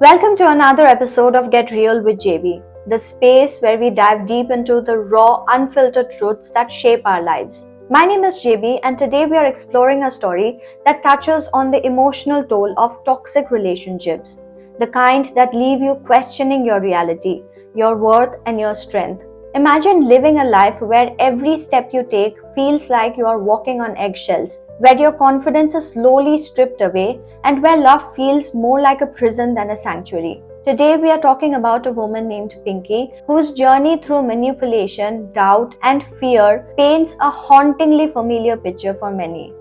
Welcome to another episode of Get Real with JB, the space where we dive deep into the raw, unfiltered truths that shape our lives. My name is JB, and today we are exploring a story that touches on the emotional toll of toxic relationships, the kind that leave you questioning your reality, your worth, and your strength. Imagine living a life where every step you take feels like you are walking on eggshells, where your confidence is slowly stripped away, and where love feels more like a prison than a sanctuary. Today, we are talking about a woman named Pinky, whose journey through manipulation, doubt, and fear paints a hauntingly familiar picture for many.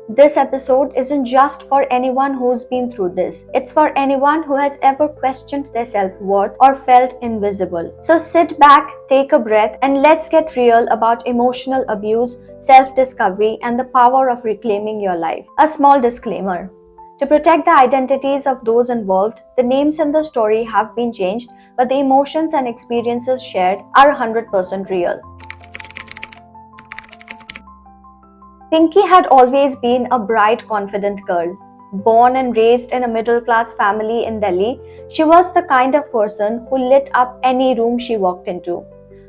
This episode isn't just for anyone who's been through this. It's for anyone who has ever questioned their self-worth or felt invisible. So sit back, take a breath, and let's get real about emotional abuse, self-discovery, and the power of reclaiming your life. A small disclaimer. To protect the identities of those involved, the names in the story have been changed, but the emotions and experiences shared are 100% real. Pinky had always been a bright, confident girl. Born and raised in a middle-class family in Delhi, she was the kind of person who lit up any room she walked into.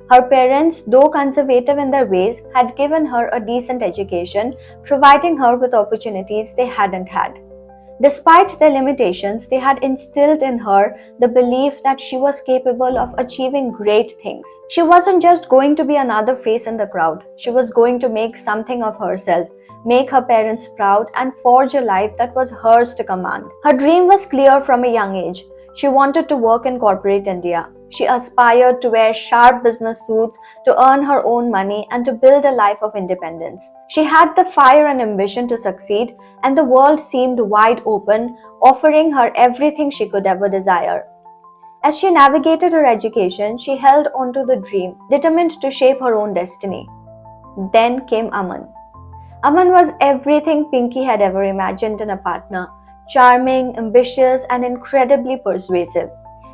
Her parents, though conservative in their ways, had given her a decent education, providing her with opportunities they hadn't had. Despite their limitations, they had instilled in her the belief that she was capable of achieving great things. She wasn't just going to be another face in the crowd. She was going to make something of herself, make her parents proud, and forge a life that was hers to command. Her dream was clear from a young age. She wanted to work in corporate India. She aspired to wear sharp business suits, to earn her own money, and to build a life of independence. She had the fire and ambition to succeed, and the world seemed wide open, offering her everything she could ever desire. As she navigated her education, she held onto the dream, determined to shape her own destiny. Then came Aman. Aman was everything Pinky had ever imagined in a partner: charming, ambitious, and incredibly persuasive.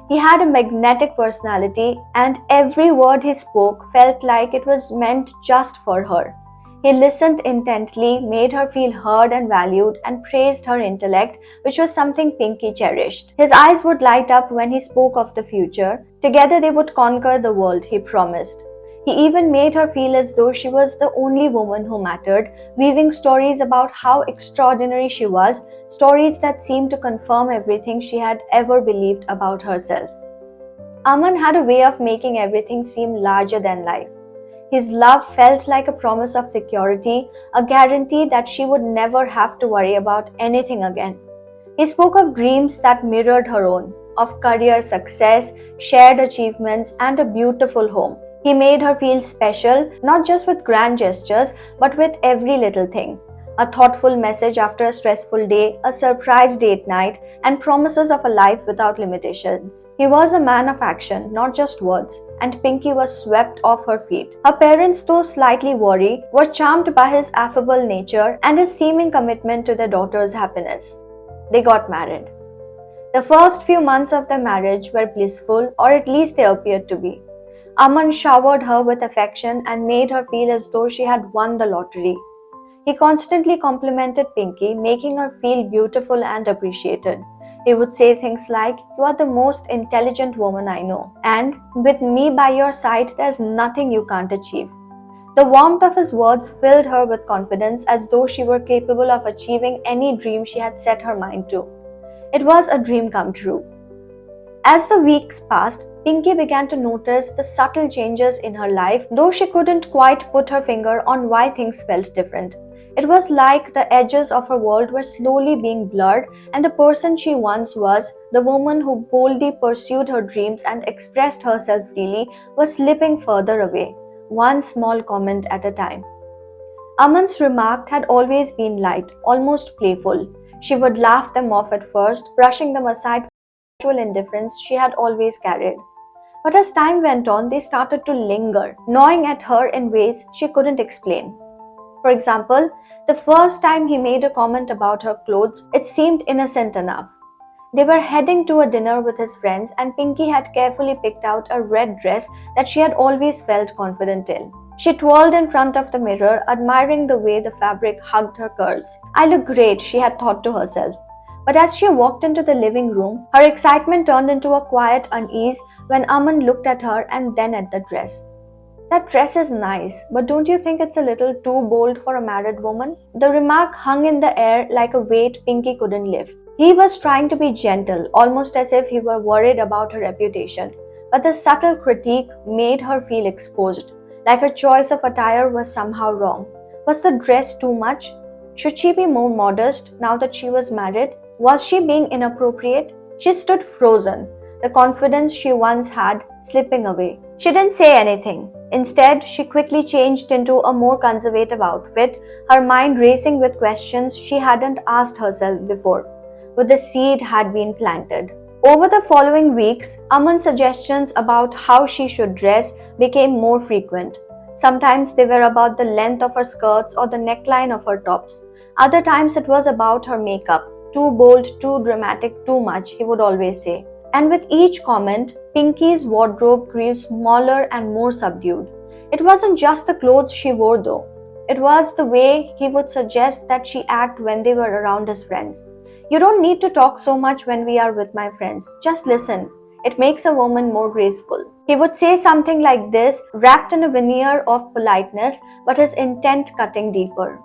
He had a magnetic personality, and every word he spoke felt like it was meant just for her. He listened intently, made her feel heard and valued, and praised her intellect, which was something Pinky cherished. His eyes would light up when he spoke of the future. Together they would conquer the world, he promised. He even made her feel as though she was the only woman who mattered, weaving stories about how extraordinary she was, stories that seemed to confirm everything she had ever believed about herself. Aman had a way of making everything seem larger than life. His love felt like a promise of security, a guarantee that she would never have to worry about anything again. He spoke of dreams that mirrored her own, of career success, shared achievements, and a beautiful home. He made her feel special, not just with grand gestures, but with every little thing. A thoughtful message after a stressful day, a surprise date night, and promises of a life without limitations. He was a man of action, not just words, and Pinky was swept off her feet. Her parents, though slightly worried, were charmed by his affable nature and his seeming commitment to their daughter's happiness. They got married. The first few months of their marriage were blissful, or at least they appeared to be. Aman showered her with affection and made her feel as though she had won the lottery. He constantly complimented Pinky, making her feel beautiful and appreciated. He would say things like, "You are the most intelligent woman I know," and "With me by your side, there's nothing you can't achieve." The warmth of his words filled her with confidence, as though she were capable of achieving any dream she had set her mind to. It was a dream come true. As the weeks passed, Pinky began to notice the subtle changes in her life, though she couldn't quite put her finger on why things felt different. It was like the edges of her world were slowly being blurred, and the person she once was, the woman who boldly pursued her dreams and expressed herself freely, was slipping further away, one small comment at a time. Aman's remark had always been light, almost playful. She would laugh them off at first, brushing them aside with the natural indifference she had always carried. But as time went on, they started to linger, gnawing at her in ways she couldn't explain. For example, the first time he made a comment about her clothes, it seemed innocent enough. They were heading to a dinner with his friends, and Pinky had carefully picked out a red dress that she had always felt confident in. She twirled in front of the mirror, admiring the way the fabric hugged her curves. "I look great," she had thought to herself. But as she walked into the living room, her excitement turned into a quiet unease when Aman looked at her and then at the dress. That dress is nice, but don't you think it's a little too bold for a married woman? The remark hung in the air like a weight Pinky couldn't lift. He was trying to be gentle, almost as if he were worried about her reputation, but the subtle critique made her feel exposed, like her choice of attire was somehow wrong. Was the dress too much? Should she be more modest now that she was married? Was she being inappropriate? She stood frozen, the confidence she once had slipping away. She didn't say anything. Instead, she quickly changed into a more conservative outfit, her mind racing with questions she hadn't asked herself before. But the seed had been planted. Over the following weeks, Aman's suggestions about how she should dress became more frequent. Sometimes they were about the length of her skirts or the neckline of her tops. Other times it was about her makeup. Too bold, too dramatic, too much, he would always say. And with each comment, Pinky's wardrobe grew smaller and more subdued. It wasn't just the clothes she wore though. It was the way he would suggest that she act when they were around his friends. You don't need to talk so much when we are with my friends. Just listen. It makes a woman more graceful. He would say something like this, wrapped in a veneer of politeness, but his intent cutting deeper.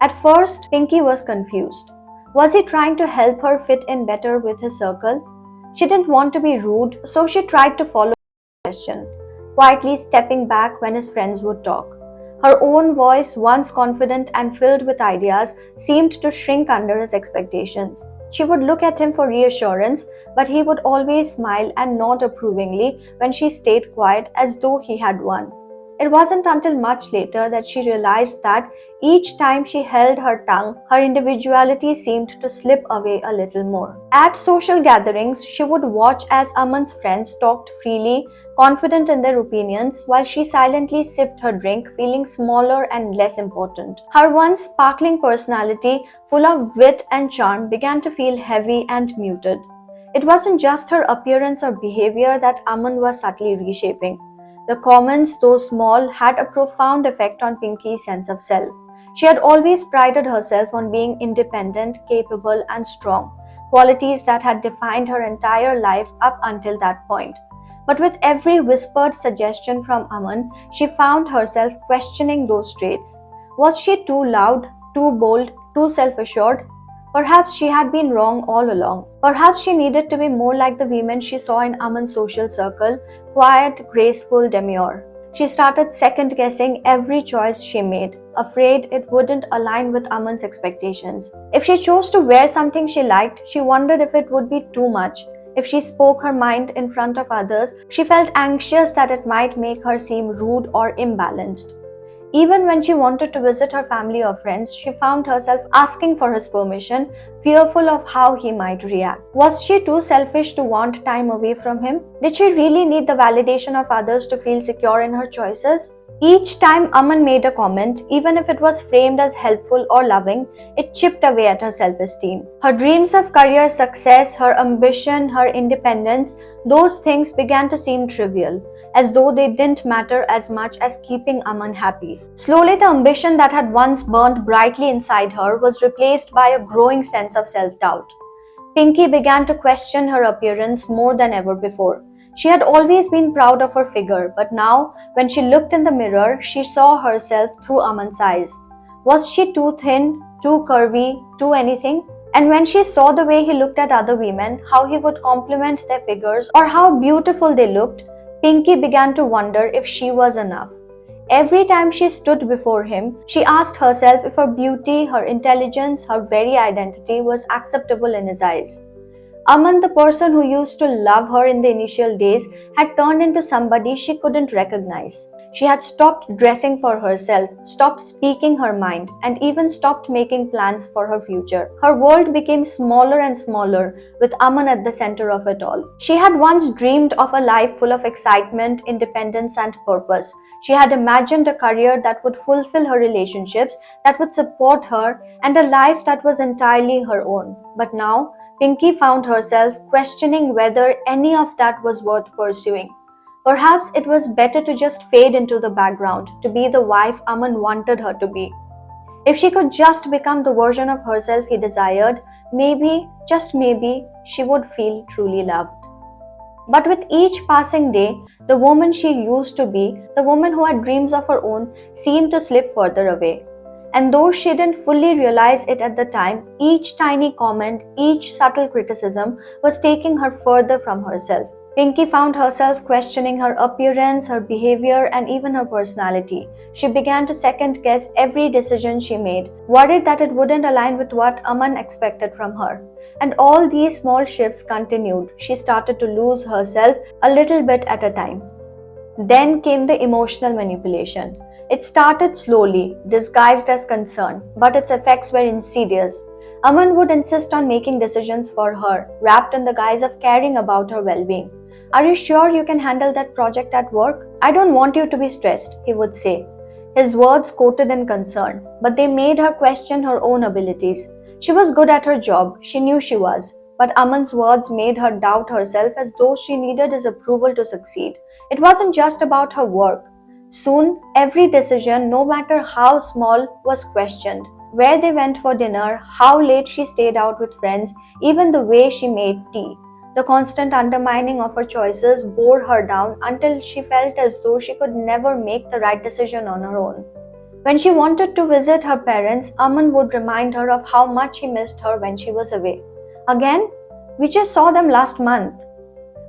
At first, Pinky was confused. Was he trying to help her fit in better with his circle? She didn't want to be rude, so she tried to follow his question, quietly stepping back when his friends would talk. Her own voice, once confident and filled with ideas, seemed to shrink under his expectations. She would look at him for reassurance, but he would always smile and nod approvingly when she stayed quiet as though he had won. It wasn't until much later that she realized that each time she held her tongue, her individuality seemed to slip away a little more. At social gatherings, she would watch as Aman's friends talked freely, confident in their opinions, while she silently sipped her drink, feeling smaller and less important. Her once sparkling personality, full of wit and charm, began to feel heavy and muted. It wasn't just her appearance or behavior that Aman was subtly reshaping. The comments, though small, had a profound effect on Pinky's sense of self. She had always prided herself on being independent, capable, and strong, qualities that had defined her entire life up until that point. But with every whispered suggestion from Aman, she found herself questioning those traits. Was she too loud, too bold, too self-assured? Perhaps she had been wrong all along. Perhaps she needed to be more like the women she saw in Aman's social circle, quiet, graceful, demure. She started second-guessing every choice she made, afraid it wouldn't align with Aman's expectations. If she chose to wear something she liked, she wondered if it would be too much. If she spoke her mind in front of others, she felt anxious that it might make her seem rude or imbalanced. Even when she wanted to visit her family or friends, she found herself asking for his permission, fearful of how he might react. Was she too selfish to want time away from him? Did she really need the validation of others to feel secure in her choices? Each time Aman made a comment, even if it was framed as helpful or loving, it chipped away at her self-esteem. Her dreams of career success, her ambition, her independence, those things began to seem trivial, as though they didn't matter as much as keeping Aman happy. Slowly, the ambition that had once burned brightly inside her was replaced by a growing sense of self-doubt. Pinky began to question her appearance more than ever before. She had always been proud of her figure, but now, when she looked in the mirror, she saw herself through Aman's eyes. Was she too thin, too curvy, too anything? And when she saw the way he looked at other women, how he would compliment their figures, or how beautiful they looked, Pinky began to wonder if she was enough. Every time she stood before him, she asked herself if her beauty, her intelligence, her very identity was acceptable in his eyes. Aman, the person who used to love her in the initial days, had turned into somebody she couldn't recognize. She had stopped dressing for herself, stopped speaking her mind, and even stopped making plans for her future. Her world became smaller and smaller, with Aman at the center of it all. She had once dreamed of a life full of excitement, independence, and purpose. She had imagined a career that would fulfill her relationships, that would support her, and a life that was entirely her own. But now, Pinky found herself questioning whether any of that was worth pursuing. Perhaps it was better to just fade into the background, to be the wife Aman wanted her to be. If she could just become the version of herself he desired, maybe, just maybe, she would feel truly loved. But with each passing day, the woman she used to be, the woman who had dreams of her own, seemed to slip further away. And though she didn't fully realize it at the time, each tiny comment, each subtle criticism was taking her further from herself. Pinky found herself questioning her appearance, her behavior, and even her personality. She began to second guess every decision she made, worried that it wouldn't align with what Aman expected from her. And all these small shifts continued. She started to lose herself a little bit at a time. Then came the emotional manipulation. It started slowly, disguised as concern, but its effects were insidious. Aman would insist on making decisions for her, wrapped in the guise of caring about her well being. Are you sure you can handle that project at work? I don't want you to be stressed, he would say. His words quoted in concern, but they made her question her own abilities. She was good at her job, she knew she was, but Aman's words made her doubt herself as though she needed his approval to succeed. It wasn't just about her work. Soon, every decision, no matter how small, was questioned. Where they went for dinner, how late she stayed out with friends, even the way she made tea. The constant undermining of her choices bore her down until she felt as though she could never make the right decision on her own. When she wanted to visit her parents, Aman would remind her of how much he missed her when she was away. Again, we just saw them last month.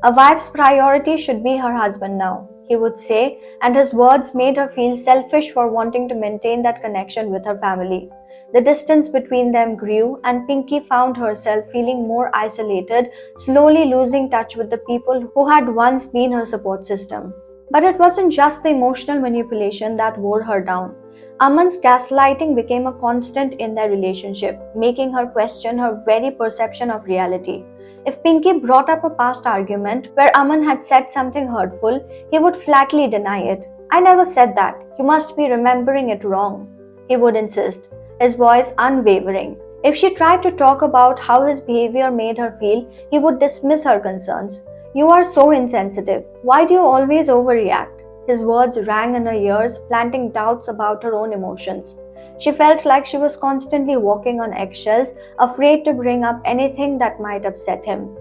A wife's priority should be her husband now, he would say, and his words made her feel selfish for wanting to maintain that connection with her family. The distance between them grew, and Pinky found herself feeling more isolated, slowly losing touch with the people who had once been her support system. But it wasn't just the emotional manipulation that wore her down. Aman's gaslighting became a constant in their relationship, making her question her very perception of reality. If Pinky brought up a past argument where Aman had said something hurtful, he would flatly deny it. I never said that. You must be remembering it wrong, he would insist, his voice unwavering. If she tried to talk about how his behavior made her feel, he would dismiss her concerns. You are so insensitive. Why do you always overreact? His words rang in her ears, planting doubts about her own emotions. She felt like she was constantly walking on eggshells, afraid to bring up anything that might upset him.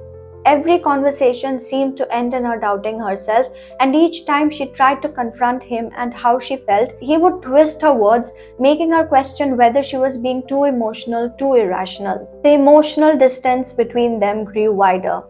Every conversation seemed to end in her doubting herself, and each time she tried to confront him and how she felt, he would twist her words, making her question whether she was being too emotional, too irrational. The emotional distance between them grew wider.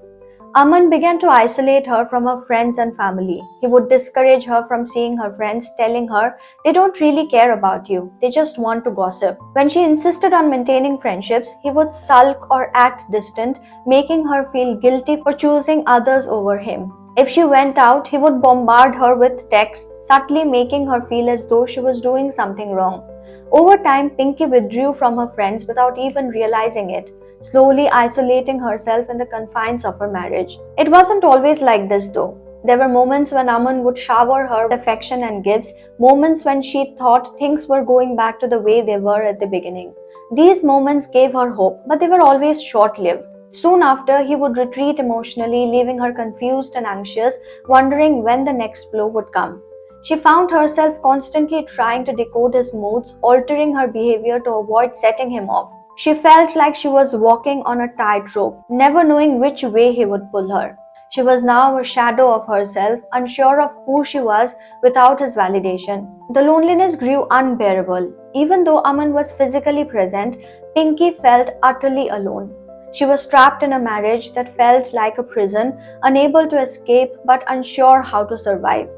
Aman began to isolate her from her friends and family. He would discourage her from seeing her friends, telling her they don't really care about you, they just want to gossip. When she insisted on maintaining friendships, he would sulk or act distant, making her feel guilty for choosing others over him. If she went out, he would bombard her with texts, subtly making her feel as though she was doing something wrong. Over time, Pinky withdrew from her friends without even realizing it, slowly isolating herself in the confines of her marriage. It wasn't always like this though. There were moments when Aman would shower her with affection and gifts, moments when she thought things were going back to the way they were at the beginning. These moments gave her hope, but they were always short-lived. Soon after, he would retreat emotionally, leaving her confused and anxious, wondering when the next blow would come. She found herself constantly trying to decode his moods, altering her behavior to avoid setting him off. She felt like she was walking on a tightrope, never knowing which way he would pull her. She was now a shadow of herself, unsure of who she was without his validation. The loneliness grew unbearable. Even though Aman was physically present, Pinky felt utterly alone. She was trapped in a marriage that felt like a prison, unable to escape but unsure how to survive.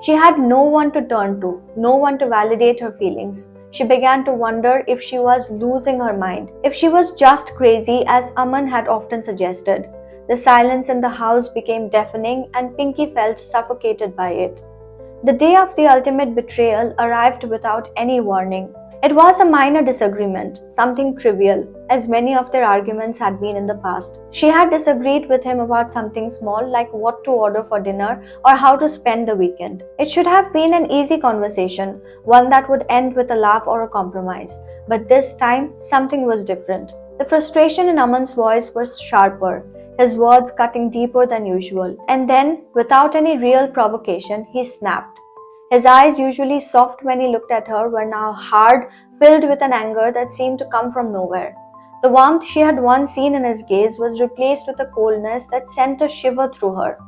She had no one to turn to, no one to validate her feelings. She began to wonder if she was losing her mind, if she was just crazy as Aman had often suggested. The silence in the house became deafening and Pinky felt suffocated by it. The day of the ultimate betrayal arrived without any warning. It was a minor disagreement, something trivial, as many of their arguments had been in the past. She had disagreed with him about something small like what to order for dinner or how to spend the weekend. It should have been an easy conversation, one that would end with a laugh or a compromise. But this time, something was different. The frustration in Aman's voice was sharper, his words cutting deeper than usual. And then, without any real provocation, he snapped. His eyes, usually soft when he looked at her, were now hard, filled with an anger that seemed to come from nowhere. The warmth she had once seen in his gaze was replaced with a coldness that sent a shiver through her.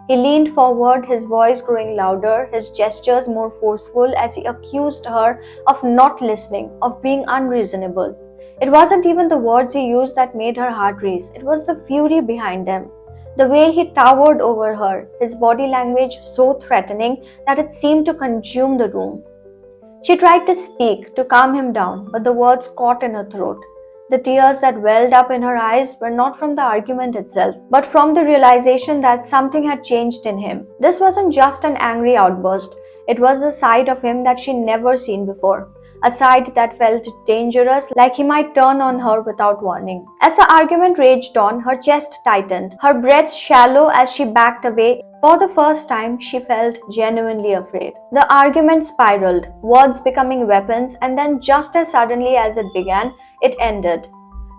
He leaned forward, his voice growing louder, his gestures more forceful as he accused her of not listening, of being unreasonable. It wasn't even the words he used that made her heart race, it was the fury behind them. The way he towered over her, his body language so threatening that it seemed to consume the room. She tried to speak, to calm him down, but the words caught in her throat. The tears that welled up in her eyes were not from the argument itself, but from the realization that something had changed in him. This wasn't just an angry outburst, it was a side of him that she'd never seen before. A side that felt dangerous, like he might turn on her without warning. As the argument raged on, her chest tightened, her breath shallow as she backed away. For the first time, she felt genuinely afraid. The argument spiraled, words becoming weapons, and then just as suddenly as it began, it ended.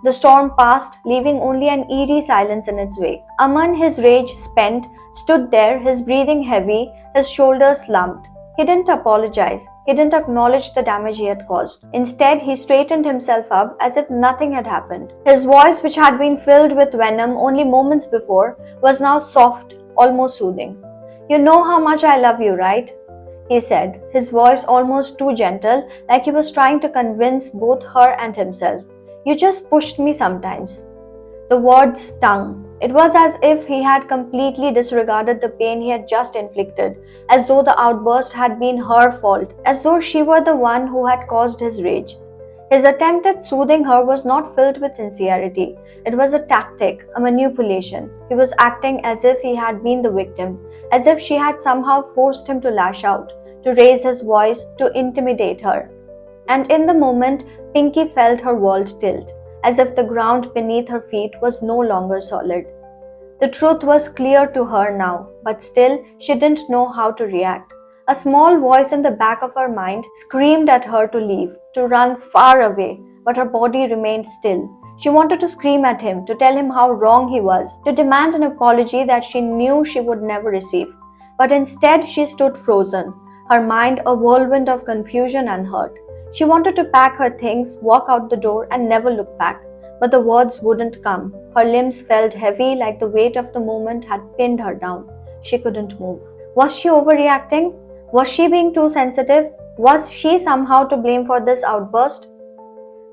The storm passed, leaving only an eerie silence in its wake. Aman, his rage spent, stood there, his breathing heavy, his shoulders slumped. He didn't apologize. He didn't acknowledge the damage he had caused. Instead, he straightened himself up as if nothing had happened. His voice, which had been filled with venom only moments before, was now soft, almost soothing. "You know how much I love you, right?" he said, his voice almost too gentle, like he was trying to convince both her and himself. "You just pushed me sometimes." The words stung. It was as if he had completely disregarded the pain he had just inflicted, as though the outburst had been her fault, as though she were the one who had caused his rage. His attempt at soothing her was not filled with sincerity. It was a tactic, a manipulation. He was acting as if he had been the victim, as if she had somehow forced him to lash out, to raise his voice, to intimidate her. And in the moment, Pinky felt her world tilt, as if the ground beneath her feet was no longer solid. The truth was clear to her now, but still she didn't know how to react. A small voice in the back of her mind screamed at her to leave, to run far away, but her body remained still. She wanted to scream at him, to tell him how wrong he was, to demand an apology that she knew she would never receive. But instead she stood frozen, her mind a whirlwind of confusion and hurt. She wanted to pack her things, walk out the door, and never look back. But the words wouldn't come. Her limbs felt heavy, like the weight of the moment had pinned her down. She couldn't move. Was she overreacting? Was she being too sensitive? Was she somehow to blame for this outburst?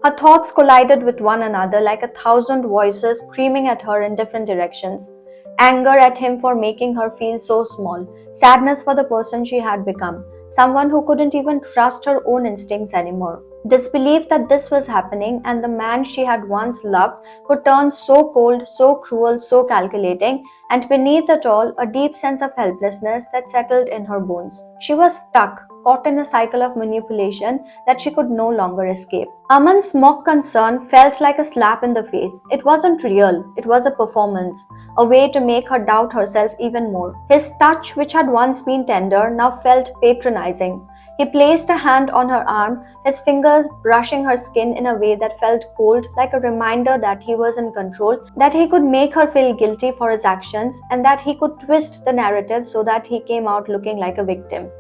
Her thoughts collided with one another like 1,000 voices screaming at her in different directions. Anger at him for making her feel so small. Sadness for the person she had become. Someone who couldn't even trust her own instincts anymore. Disbelief that this was happening and the man she had once loved could turn so cold, so cruel, so calculating, and beneath it all, a deep sense of helplessness that settled in her bones. She was stuck, caught in a cycle of manipulation that she could no longer escape. Aman's mock concern felt like a slap in the face. It wasn't real, it was a performance, a way to make her doubt herself even more. His touch, which had once been tender, now felt patronizing. He placed a hand on her arm, his fingers brushing her skin in a way that felt cold, like a reminder that he was in control, that he could make her feel guilty for his actions, and that he could twist the narrative so that he came out looking like a victim.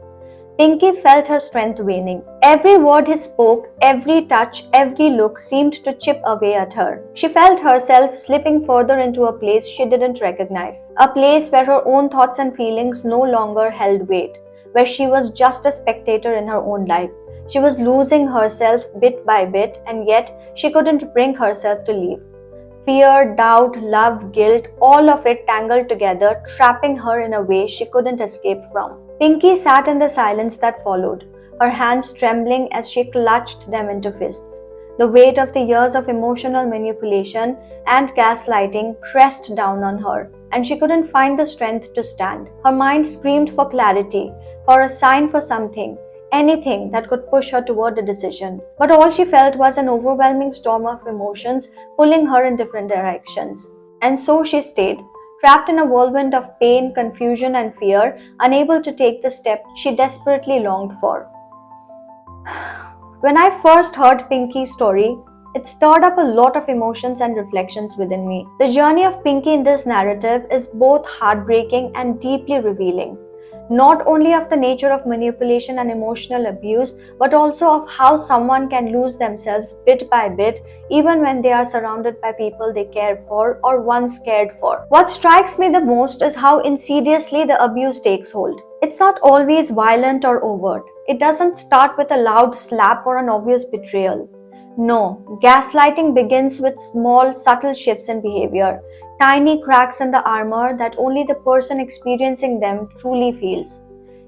Pinky felt her strength waning. Every word he spoke, every touch, every look seemed to chip away at her. She felt herself slipping further into a place she didn't recognize, a place where her own thoughts and feelings no longer held weight, where she was just a spectator in her own life. She was losing herself bit by bit, and yet she couldn't bring herself to leave. Fear, doubt, love, guilt, all of it tangled together, trapping her in a way she couldn't escape from. Pinky sat in the silence that followed, her hands trembling as she clutched them into fists. The weight of the years of emotional manipulation and gaslighting pressed down on her, and she couldn't find the strength to stand. Her mind screamed for clarity, for a sign for something, anything that could push her toward a decision. But all she felt was an overwhelming storm of emotions pulling her in different directions. And so she stayed, trapped in a whirlwind of pain, confusion, and fear, unable to take the step she desperately longed for. When I first heard Pinky's story, it stirred up a lot of emotions and reflections within me. The journey of Pinky in this narrative is both heartbreaking and deeply revealing. not only of the nature of manipulation and emotional abuse, but also of how someone can lose themselves bit by bit, even when they are surrounded by people they care for or once cared for. What strikes me the most is how insidiously the abuse takes hold. It's not always violent or overt. It doesn't start with a loud slap or an obvious betrayal. No, gaslighting begins with small, subtle shifts in behavior, tiny cracks in the armor that only the person experiencing them truly feels.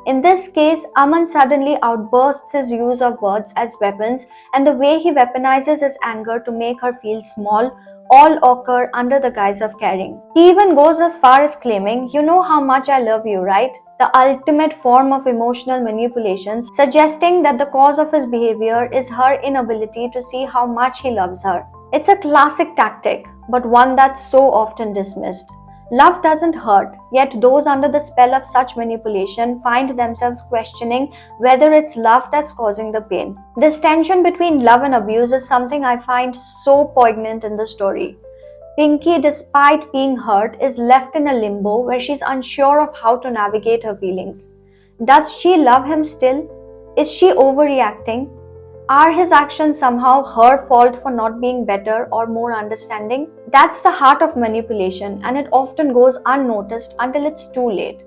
In this case, Aman suddenly outbursts his use of words as weapons, and the way he weaponizes his anger to make her feel small all occur under the guise of caring. He even goes as far as claiming, "You know how much I love you, right?" The ultimate form of emotional manipulation, suggesting that the cause of his behavior is her inability to see how much he loves her. It's a classic tactic, but one that's so often dismissed. Love doesn't hurt, yet those under the spell of such manipulation find themselves questioning whether it's love that's causing the pain. This tension between love and abuse is something I find so poignant in the story. Pinky, despite being hurt, is left in a limbo where she's unsure of how to navigate her feelings. Does she love him still? Is she overreacting? Are his actions somehow her fault for not being better or more understanding? That's the heart of manipulation, and it often goes unnoticed until it's too late.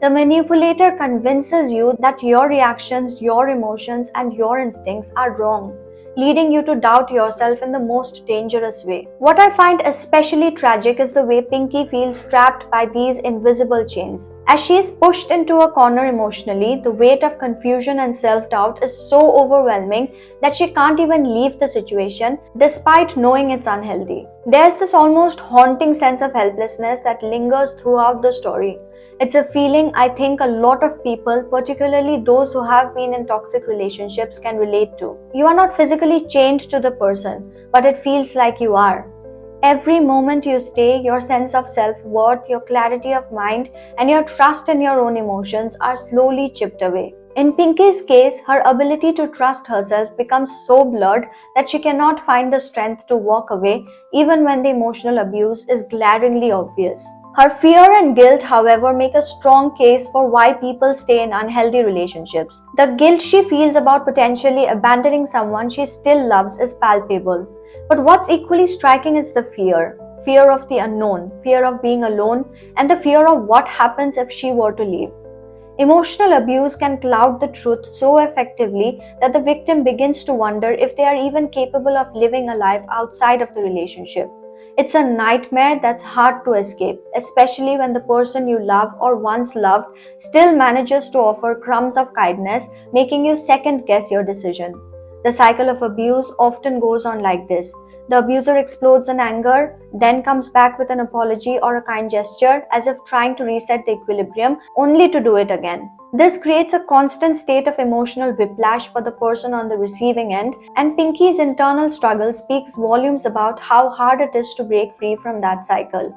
The manipulator convinces you that your reactions, your emotions, and your instincts are wrong, leading you to doubt yourself in the most dangerous way. What I find especially tragic is the way Pinky feels trapped by these invisible chains. As she is pushed into a corner emotionally, the weight of confusion and self-doubt is so overwhelming that she can't even leave the situation despite knowing it's unhealthy. There's this almost haunting sense of helplessness that lingers throughout the story. It's a feeling I think a lot of people, particularly those who have been in toxic relationships, can relate to. You are not physically chained to the person, but it feels like you are. Every moment you stay, your sense of self-worth, your clarity of mind, and your trust in your own emotions are slowly chipped away. In Pinky's case, her ability to trust herself becomes so blurred that she cannot find the strength to walk away even when the emotional abuse is glaringly obvious. Her fear and guilt, however, make a strong case for why people stay in unhealthy relationships. The guilt she feels about potentially abandoning someone she still loves is palpable. But what's equally striking is the fear. Fear of the unknown, fear of being alone, and the fear of what happens if she were to leave. Emotional abuse can cloud the truth so effectively that the victim begins to wonder if they are even capable of living a life outside of the relationship. It's a nightmare that's hard to escape, especially when the person you love or once loved still manages to offer crumbs of kindness, making you second guess your decision. The cycle of abuse often goes on like this. The abuser explodes in anger, then comes back with an apology or a kind gesture, as if trying to reset the equilibrium, only to do it again. This creates a constant state of emotional whiplash for the person on the receiving end, and Pinky's internal struggle speaks volumes about how hard it is to break free from that cycle.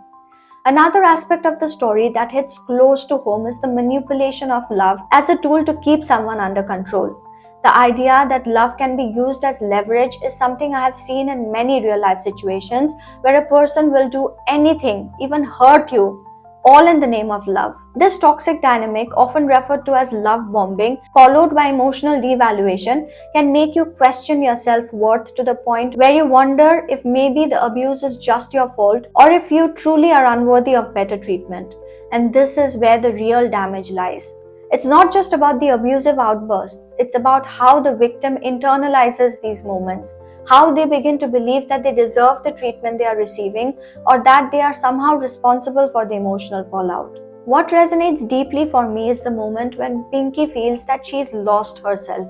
Another aspect of the story that hits close to home is the manipulation of love as a tool to keep someone under control. The idea that love can be used as leverage is something I have seen in many real life situations where a person will do anything, even hurt you, all in the name of love. This toxic dynamic, often referred to as love bombing, followed by emotional devaluation, can make you question your self-worth to the point where you wonder if maybe the abuse is just your fault or if you truly are unworthy of better treatment. And this is where the real damage lies. It's not just about the abusive outbursts, it's about how the victim internalizes these moments, how they begin to believe that they deserve the treatment they are receiving or that they are somehow responsible for the emotional fallout. What resonates deeply for me is the moment when Pinky feels that she's lost herself.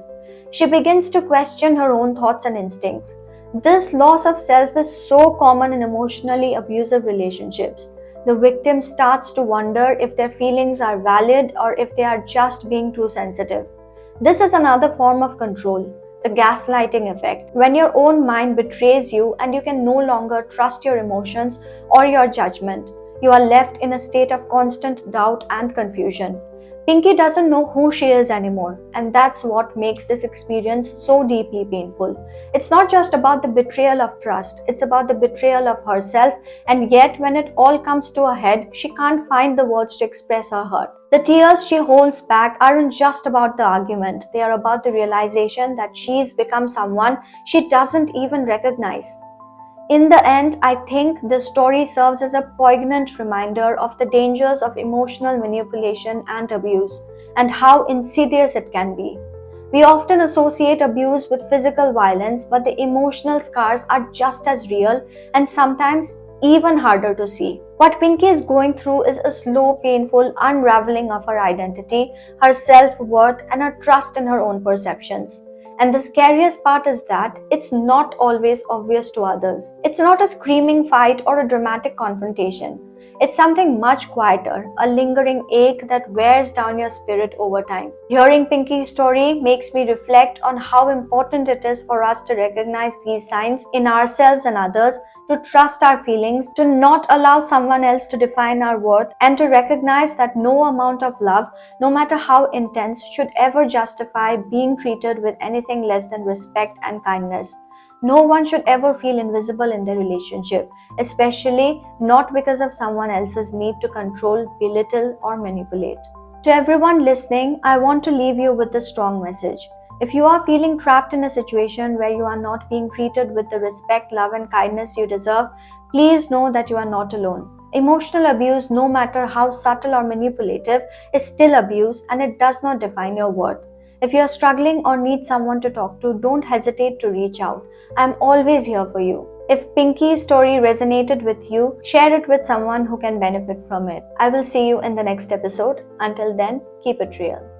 She begins to question her own thoughts and instincts. This loss of self is so common in emotionally abusive relationships. The victim starts to wonder if their feelings are valid or if they are just being too sensitive. This is another form of control, the gaslighting effect, when your own mind betrays you and you can no longer trust your emotions or your judgment. You are left in a state of constant doubt and confusion. Pinky doesn't know who she is anymore, and that's what makes this experience so deeply painful. It's not just about the betrayal of trust, it's about the betrayal of herself, and yet when it all comes to a head, she can't find the words to express her hurt. The tears she holds back aren't just about the argument, they are about the realization that she's become someone she doesn't even recognize. In the end, I think this story serves as a poignant reminder of the dangers of emotional manipulation and abuse, and how insidious it can be. We often associate abuse with physical violence, but the emotional scars are just as real and sometimes even harder to see. What Pinky is going through is a slow, painful unraveling of her identity, her self worth, and her trust in her own perceptions. And the scariest part is that it's not always obvious to others. It's not a screaming fight or a dramatic confrontation. It's something much quieter, a lingering ache that wears down your spirit over time. Hearing Pinky's story makes me reflect on how important it is for us to recognize these signs in ourselves and others, to trust our feelings, to not allow someone else to define our worth, and to recognize that no amount of love, no matter how intense, should ever justify being treated with anything less than respect and kindness. No one should ever feel invisible in their relationship, especially not because of someone else's need to control, belittle, or manipulate. To everyone listening, I want to leave you with a strong message. If you are feeling trapped in a situation where you are not being treated with the respect, love, and kindness you deserve, please know that you are not alone. Emotional abuse, no matter how subtle or manipulative, is still abuse and it does not define your worth. If you are struggling or need someone to talk to, don't hesitate to reach out. I am always here for you. If Pinky's story resonated with you, share it with someone who can benefit from it. I will see you in the next episode. Until then, keep it real.